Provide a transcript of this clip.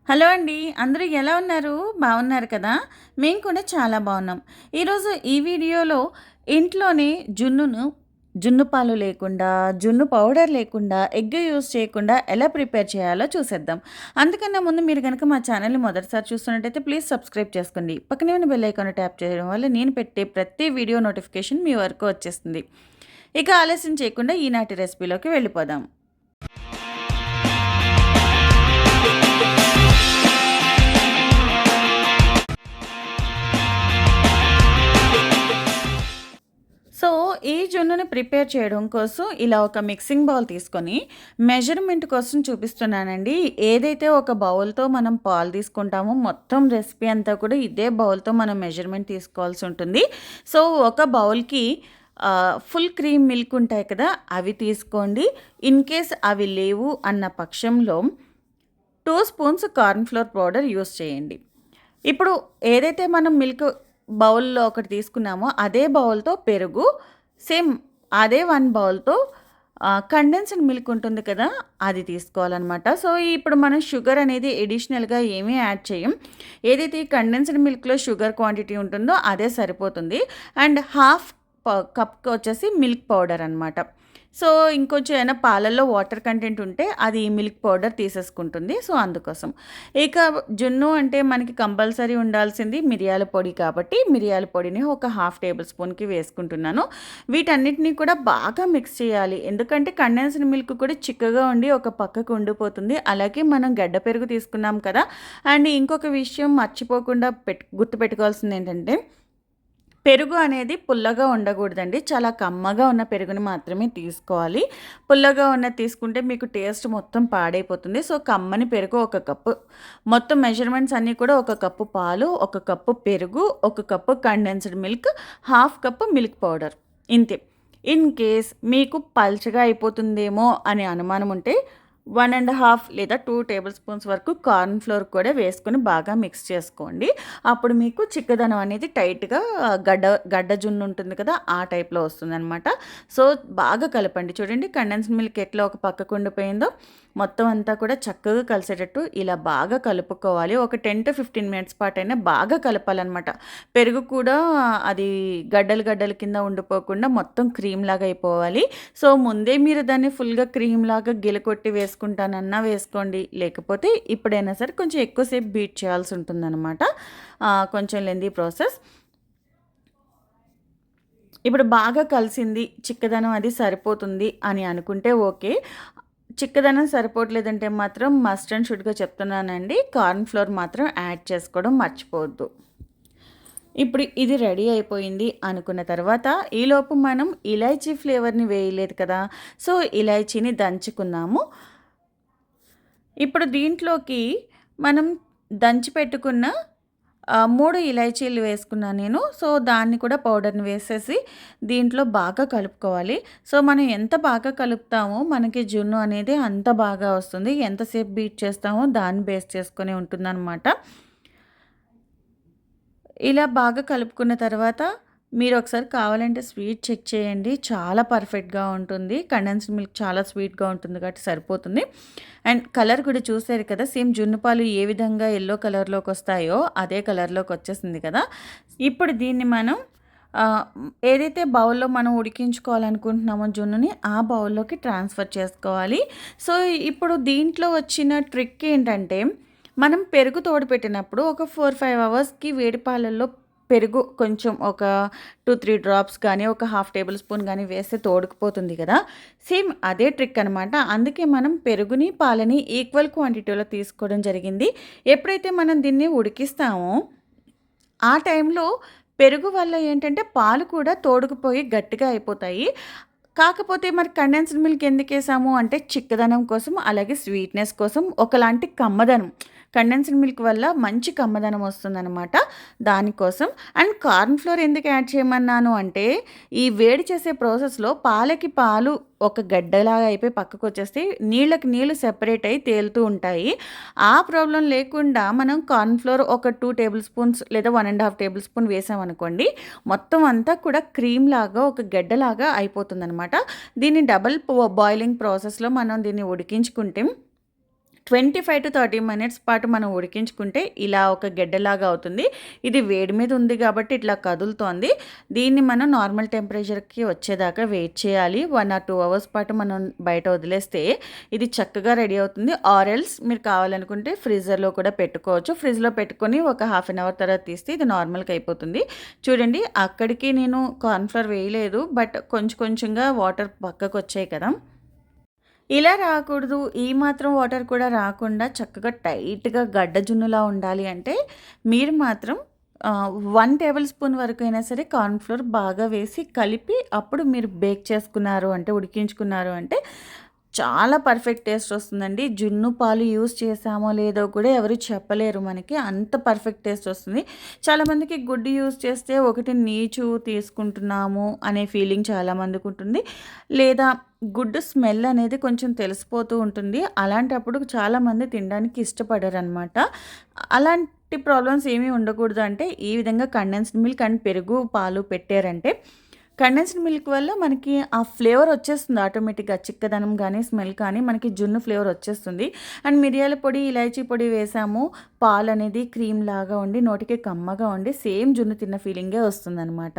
Hello అండి. అందరూ ఎలా ఉన్నారు? బాగున్నారు కదా! మేము కూడా చాలా బాగున్నాం. ఈరోజు ఈ వీడియోలో ఇంట్లోనే జున్ను పాలు లేకుండా, జున్ను పౌడర్ లేకుండా, ఎగ్ యూజ్ చేయకుండా ఎలా ప్రిపేర్ చేయాలో చూసేద్దాం. అందుకన్నా ముందు మీరు గనక మా ఛానల్‌ని మొదటిసారి చూస్తున్నట్టయితే ప్లీజ్ సబ్స్క్రైబ్ చేసుకోండి. పక్కనే ఉన్న బెల్ ఐకాన్‌ని ట్యాప్ చేయడం వల్ల నేను పెట్టే ప్రతి వీడియో నోటిఫికేషన్ మీ వరకు వచ్చేస్తుంది. ఇక ఆలస్యం చేయకుండా ఈనాటి రెసిపీలోకి వెళ్ళిపోదాం. సో, ఈ జున్నుని ప్రిపేర్ చేయడం కోసం ఇలా ఒక మిక్సింగ్ బౌల్ తీసుకొని, మెజర్‌మెంట్ కోసం చూపిస్తున్నానండి. ఏదైతే ఒక బౌల్‌తో మనం పాలు తీసుకుంటామో, మొత్తం రెసిపీ అంతా కూడా ఇదే బౌల్‌తో మనం మెజర్‌మెంట్ తీసుకోవాల్సి ఉంటుంది. సో, ఒక బౌల్‌కి ఫుల్ క్రీమ్ మిల్క్ ఉంటాయి కదా! అవి తీసుకోండి. ఇన్ కేస్ అవి లేవు అన్న పక్షంలో 2 spoons corn flour powder use చేయండి. ఇప్పుడు ఏదైతే మనం మిల్క్ బౌల్‌లో ఒకటి తీసుకున్నామో, అదే బౌల్‌తో పెరుగు, సేమ్ అదే 1 బౌల్‌తో కండెన్స్డ్ మిల్క్ ఉంటుంది కదా! అది తీసుకోవాలనమాట. సో, ఇప్పుడు మనం షుగర్ అనేది అడిషనల్‌గా ఏమీ యాడ్ చేయం. ఏదైతే ఈ కండెన్స్డ్ మిల్క్‌లో షుగర్ క్వాంటిటీ ఉంటుందో అదే సరిపోతుంది. అండ్ హాఫ్ కప్‌కొచ్చేసి మిల్క్ పౌడర్ అనమాట. సో, ఇంకొంచెం ఏమైనా పాలల్లో వాటర్ కంటెంట్ ఉంటే అది మిల్క్ పౌడర్ తీసేసుకుంటుంది. సో, అందుకోసం. ఇక జున్ను అంటే మనకి కంపల్సరీ ఉండాల్సింది మిరియాల పొడి కాబట్టి, మిరియాల పొడిని ఒక హాఫ్ టేబుల్ స్పూన్‌కి వేసుకుంటున్నాను. వీటన్నిటిని కూడా బాగా మిక్స్ చేయాలి. ఎందుకంటే కండెన్స్డ్ మిల్క్ కూడా చిక్కగా ఉండి ఒక పక్కకు ఉండిపోతుంది. అలాగే మనం గడ్డ పెరుగు తీసుకున్నాం కదా! అండ్ ఇంకొక విషయం మర్చిపోకుండా గుర్తుపెట్టుకోవాల్సింది ఏంటంటే పెరుగు అనేది పుల్లగా ఉండకూడదండి. చాలా కమ్మగా ఉన్న పెరుగుని మాత్రమే తీసుకోవాలి. పుల్లగా ఉన్నది తీసుకుంటే మీకు టేస్ట్ మొత్తం పాడైపోతుంది. సో, కమ్మని పెరుగు ఒక కప్పు. మొత్తం మెజర్‌మెంట్స్ అన్నీ కూడా ఒక కప్పు పాలు, ఒక కప్పు పెరుగు, ఒక cup condensed milk, half cup milk powder ఇంతే. ఇన్ కేస్ మీకు పల్చగా అయిపోతుందేమో అనే అనుమానం ఉంటే 1½ లేదా 2 టేబుల్ స్పూన్స్ వరకు కార్న్ ఫ్లోర్ కూడా వేసుకొని బాగా మిక్స్ చేసుకోండి. అప్పుడు మీకు చిక్కదనం అనేది టైట్‌గా గడ్డ గడ్డ జున్ను ఉంటుంది కదా! ఆ టైప్‌లో వస్తుందనమాట. సో, బాగా కలపండి. చూడండి కండెన్స్డ్ మిల్క్ ఎట్లా ఒక పక్కకు ఉండిపోయిందో, మొత్తం అంతా కూడా చక్కగా కలిసేటట్టు ఇలా బాగా కలుపుకోవాలి. ఒక 10-15 మినిట్స్ పాటైనా బాగా కలపాలనమాట. పెరుగు కూడా అది గడ్డలు గడ్డల కింద ఉండిపోకుండా మొత్తం క్రీమ్ లాగా అయిపోవాలి. సో, ముందే మీరు దాన్ని ఫుల్‌గా క్రీమ్ లాగా గిలకొట్టి వేసుకుంటానన్నా వేసుకోండి. లేకపోతే ఇప్పుడైనా సరే కొంచెం ఎక్కువసేపు బీట్ చేయాల్సి ఉంటుందన్నమాట. కొంచెం లెంథీ ప్రాసెస్. ఇప్పుడు బాగా కలిసింది, చిక్కదనం అది సరిపోతుంది అని అనుకుంటే ఓకే. చిక్కదనం సరిపోవట్లేదంటే మాత్రం మస్ట్ అండ్ షుడ్‌గా చెప్తున్నానండి. కార్న్ ఫ్లోర్ మాత్రం యాడ్ చేసుకోవడం మర్చిపోవద్దు. ఇప్పుడు ఇది రెడీ అయిపోయింది అనుకున్న తర్వాత ఈలోపు మనం ఇలాచీ ఫ్లేవర్‌ని వేయలేదు కదా! సో, ఇలాచీని దంచుకున్నాము. ఇప్పుడు దీంట్లోకి మనం దంచి పెట్టుకున్న 3 ఇలాచీలు వేసుకున్నాను నేను. సో, దాన్ని కూడా పౌడర్‌ని వేసేసి దీంట్లో బాగా కలుపుకోవాలి. సో, మనం ఎంత బాగా కలుపుతామో మనకి జున్ను అనేది అంత బాగా వస్తుంది. ఎంతసేపు బీట్ చేస్తామో దాన్ని బేస్ చేసుకొని ఉంటుందనమాట. ఇలా బాగా కలుపుకున్న తర్వాత మీరు ఒకసారి కావాలంటే స్వీట్ చెక్ చేయండి. చాలా పర్ఫెక్ట్‌గా ఉంటుంది. కండెన్స్డ్ మిల్క్ చాలా స్వీట్‌గా ఉంటుంది కాబట్టి సరిపోతుంది. అండ్ కలర్ కూడా చూసారు కదా! సేమ్ జున్ను పాలు ఏ విధంగా యెల్లో కలర్‌లోకి వస్తాయో అదే కలర్‌లోకి వచ్చేసింది కదా! ఇప్పుడు దీన్ని మనం ఆహ్, ఏదైతే బౌల్‌లో మనం ఉడికించుకోవాలనుకుంటున్నామో జున్నుని ఆ బౌల్‌లోకి ట్రాన్స్‌ఫర్ చేసుకోవాలి. సో, ఇప్పుడు దీంట్లో వచ్చిన ట్రిక్ ఏంటంటే మనం పెరుగు తోడుపెట్టినప్పుడు ఒక 4, 5 అవర్స్‌కి వేడి పాలల్లో పెరుగు కొంచెం ఒక 2, 3 డ్రాప్స్ గానీ, ఒక హాఫ్ టేబుల్ స్పూన్ గానీ వేస్తే తోడుకుపోతుంది గదా! సేమ్ అదే ట్రిక్ అనమాట. అందుకే మనం పెరుగుని, పాలని ఈక్వల్ క్వాంటిటీలో తీసుకోవడం జరిగింది. ఎప్పుడైతే మనం దీన్ని ఉడికిస్తామో, ఆ టైంలో పెరుగు వల్ల ఏంటంటే పాలు కూడా తోడుకుపోయి గట్టిగా అయిపోతాయి. కాకపోతే మరి కండెన్స్డ్ మిల్క్ ఎందుకేసాము అంటే చిక్కదనం కోసం, అలాగే స్వీట్‌నెస్ కోసం, ఒకలాంటి కమ్మదనం. కండెన్స్డ్ మిల్క్ వల్ల మంచి కమ్మదనం వస్తుందనమాట. దానికోసం. అండ్ కార్న్ ఫ్లోర్ ఎందుకు యాడ్ చేయమన్నాను అంటే, ఈ వేడి చేసే ప్రాసెస్‌లో పాలకి పాలు ఒక గడ్డలాగా అయిపోయి పక్కకొచ్చేస్తే, నీళ్ళకి నీళ్ళు సెపరేట్ అయ్యి తేలుతూ ఉంటాయి. ఆ ప్రాబ్లమ్ లేకుండా మనం కార్న్ ఫ్లోర్ ఒక 2 టేబుల్ స్పూన్స్ లేదా 1½ టేబుల్ స్పూన్ వేసామనుకోండి, మొత్తం అంతా కూడా క్రీమ్ లాగా ఒక గడ్డలాగా అయిపోతుందనమాట. దీన్ని డబుల్ బాయిలింగ్ ప్రాసెస్‌లో మనం దీన్ని ఉడికించుకుంటే 25-30 మినిట్స్ పాటు మనం ఉడికించుకుంటే ఇలా ఒక గెడ్డలాగా అవుతుంది. ఇది వేడి మీద ఉంది కాబట్టి ఇట్లా కదులుతోంది. దీన్ని మనం నార్మల్ టెంపరేచర్‌కి వచ్చేదాకా వెయిట్ చేయాలి. 1 ఆర్ 2 అవర్స్ పాటు మనం బయట వదిలేస్తే ఇది చక్కగా రెడీ అవుతుంది. ఆర్ ఎల్స్ మీరు కావాలనుకుంటే ఫ్రీజర్‌లో కూడా పెట్టుకోవచ్చు. ఫ్రిడ్జ్‌లో పెట్టుకొని ఒక హాఫ్ అన్ అవర్ తర్వాత తీస్తే ఇది నార్మల్‌గా అయిపోతుంది. చూడండి అక్కడికి నేను కార్న్ ఫ్లోర్ వేయలేదు. బట్ కొంచెం కొంచెంగా వాటర్ పక్కకొచ్చాయి కదా! ఇలా రాకూడదు. ఈ మాత్రం వాటర్ కూడా రాకుండా చక్కగా టైట్‌గా గడ్డ జున్నులా ఉండాలి అంటే మీరు మాత్రం 1 టేబుల్ స్పూన్ వరకైనా సరే కార్న్ ఫ్లోర్ బాగా వేసి కలిపి అప్పుడు మీరు బేక్ చేసుకున్నారు అంటే ఉడికించుకున్నారు అంటే చాలా పర్ఫెక్ట్ టేస్ట్ వస్తుందండి. జున్ను పాలు యూజ్ చేసామో లేదో కూడా ఎవరు చెప్పలేరు మనకి. అంత పర్ఫెక్ట్ టేస్ట్ వస్తుంది. చాలామందికి గుడ్డు యూజ్ చేస్తే ఒకటి నీచు తీసుకుంటున్నాము అనే ఫీలింగ్ చాలామందికి ఉంటుంది. లేదా గుడ్డు స్మెల్ అనేది కొంచెం తెలిసిపోతూ ఉంటుంది. అలాంటప్పుడు చాలామంది తినడానికి ఇష్టపడరనమాట. అలాంటి ప్రాబ్లమ్స్ ఏమీ ఉండకూడదు అంటే ఈ విధంగా కండెన్స్డ్ మిల్క్ అండ్ పెరుగు, పాలు పెట్టారంటే కండెన్స్డ్ మిల్క్ వల్ల మనకి ఆ ఫ్లేవర్ వచ్చేస్తుంది ఆటోమేటిక్‌గా. చిక్కదనం గానీ, స్మెల్ కానీ మనకి జున్ను ఫ్లేవర్ వచ్చేస్తుంది. అండ్ మిరియాల పొడి, ఇలాచీ పొడి వేసాము. పాలనేది క్రీమ్ లాగా ఉండి నోటికి కమ్మగా ఉండి సేమ్ జున్ను తిన్న ఫీలింగే వస్తుందనమాట.